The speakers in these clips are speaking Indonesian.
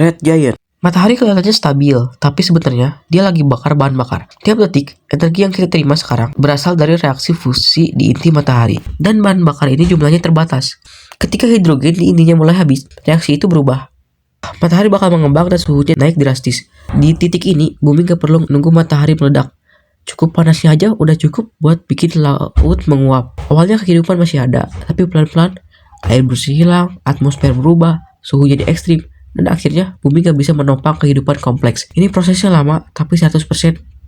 Red Giant. Matahari kelihatannya stabil, tapi sebenarnya dia lagi bakar bahan bakar. Tiap detik, energi yang kita terima sekarang berasal dari reaksi fusi di inti matahari. Dan bahan bakar ini jumlahnya terbatas. Ketika hidrogen di intinya mulai habis, reaksi itu berubah. Matahari bakal mengembang dan suhunya naik drastis. Di titik ini, bumi gak perlu nunggu matahari meledak. Cukup panasnya aja udah cukup buat bikin laut menguap. Awalnya kehidupan masih ada, tapi pelan-pelan air bersih hilang, atmosfer berubah, suhu jadi ekstrim, dan akhirnya bumi gak bisa menopang kehidupan kompleks. Ini prosesnya lama, tapi 100%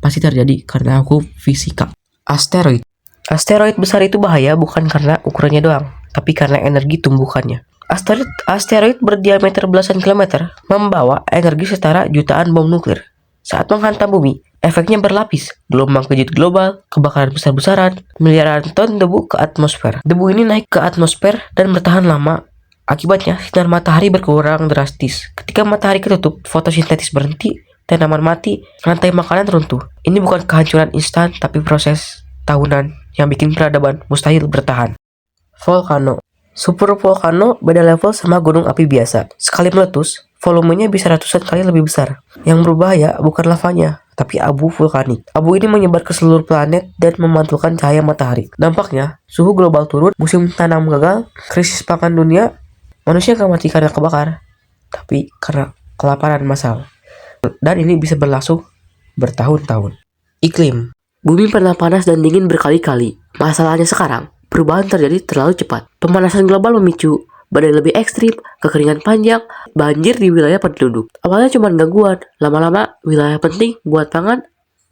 pasti terjadi karena hukum fisika. Asteroid. Asteroid besar itu bahaya bukan karena ukurannya doang, tapi karena energi tumbukannya. Asteroid berdiameter belasan kilometer membawa energi setara jutaan bom nuklir. Saat menghantam bumi, efeknya berlapis, gelombang kejut global, kebakaran besar-besaran, miliaran ton debu ke atmosfer. Debu ini naik ke atmosfer dan bertahan lama. Akibatnya, sinar matahari berkurang drastis. Ketika matahari ketutup, fotosintesis berhenti, tanaman mati, rantai makanan runtuh. Ini bukan kehancuran instan, tapi proses tahunan yang bikin peradaban mustahil bertahan. Volcano. Super volcano beda level sama gunung api biasa. Sekali meletus, volumenya bisa ratusan kali lebih besar. Yang berbahaya bukan lavanya, tapi abu vulkanik. Abu ini menyebar ke seluruh planet dan memantulkan cahaya matahari. Dampaknya, suhu global turun, musim tanam gagal, krisis pangan dunia, manusia gak mati karena kebakar, tapi karena kelaparan massal. Dan ini bisa berlangsung bertahun-tahun. Iklim. Bumi pernah panas dan dingin berkali-kali. Masalahnya sekarang, perubahan terjadi terlalu cepat. Pemanasan global memicu badai lebih ekstrim, kekeringan panjang, banjir di wilayah penduduk. Awalnya cuma gangguan, lama-lama wilayah penting buat pangan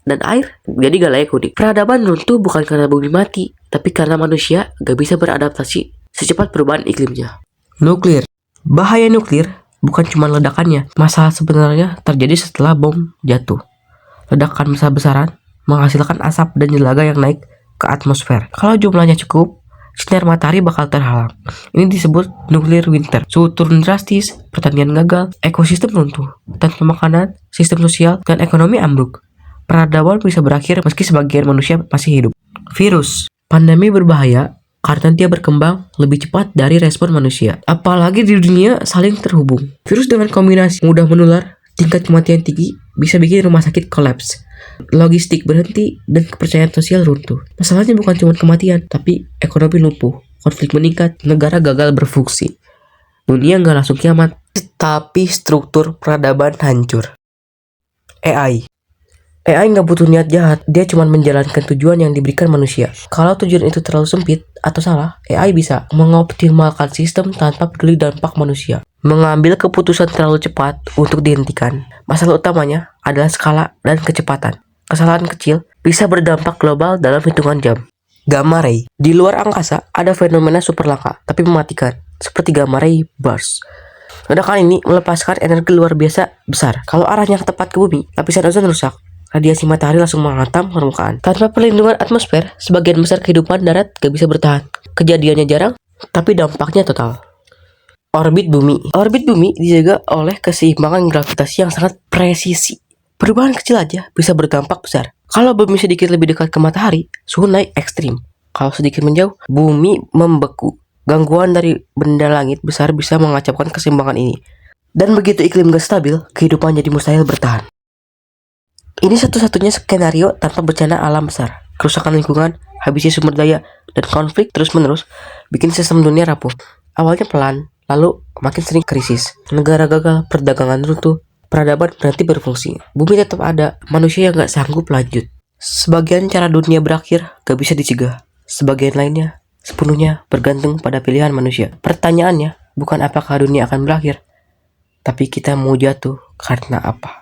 dan air jadi gak layak huni. Peradaban runtuh bukan karena bumi mati, tapi karena manusia gak bisa beradaptasi secepat perubahan iklimnya. Nuklir. Bahaya nuklir bukan cuma ledakannya, masalah sebenarnya terjadi setelah bom jatuh. Ledakan besar-besaran menghasilkan asap dan jelaga yang naik ke atmosfer. Kalau jumlahnya cukup, sinar matahari bakal terhalang. Ini disebut nuclear winter. Suhu turun drastis, pertanian gagal, ekosistem runtuh, tanpa makanan, sistem sosial, dan ekonomi ambruk. Peradaban bisa berakhir meski sebagian manusia masih hidup. Virus. Pandemi berbahaya karena dia berkembang lebih cepat dari respon manusia. Apalagi di dunia saling terhubung. Virus dengan kombinasi mudah menular, tingkat kematian tinggi, bisa bikin rumah sakit kolaps, logistik berhenti, dan kepercayaan sosial runtuh. Masalahnya bukan cuma kematian, tapi ekonomi lumpuh, konflik meningkat, negara gagal berfungsi. Dunia nggak langsung kiamat, tapi struktur peradaban hancur. AI nggak butuh niat jahat, dia cuma menjalankan tujuan yang diberikan manusia. Kalau tujuan itu terlalu sempit atau salah, AI bisa mengoptimalkan sistem tanpa peduli dampak manusia. Mengambil keputusan terlalu cepat untuk dihentikan. Masalah utamanya adalah skala dan kecepatan. Kesalahan kecil bisa berdampak global dalam hitungan jam. Gamma ray. Di luar angkasa ada fenomena super langka tapi mematikan, seperti gamma ray burst. Ledakan ini melepaskan energi luar biasa besar. Kalau arahnya tepat ke bumi, lapisan ozon rusak. Radiasi matahari langsung menghantam permukaan. Tanpa perlindungan atmosfer, sebagian besar kehidupan darat gak bisa bertahan. Kejadiannya jarang, tapi dampaknya total. Orbit bumi. Orbit bumi dijaga oleh keseimbangan gravitasi yang sangat presisi. Perubahan kecil aja bisa berdampak besar. Kalau bumi sedikit lebih dekat ke matahari, suhu naik ekstrim. Kalau sedikit menjauh, bumi membeku. Gangguan dari benda langit besar bisa mengacaukan keseimbangan ini. Dan begitu iklim gak stabil, kehidupan jadi mustahil bertahan. Ini satu-satunya skenario tanpa bencana alam besar. Kerusakan lingkungan, habisnya sumber daya, dan konflik terus-menerus bikin sistem dunia rapuh. Awalnya pelan, lalu makin sering krisis. Negara gagal, perdagangan runtuh, peradaban berhenti berfungsi. Bumi tetap ada, manusia yang gak sanggup lanjut. Sebagian cara dunia berakhir gak bisa dicegah. Sebagian lainnya sepenuhnya bergantung pada pilihan manusia. Pertanyaannya bukan apakah dunia akan berakhir, tapi kita mau jatuh karena apa.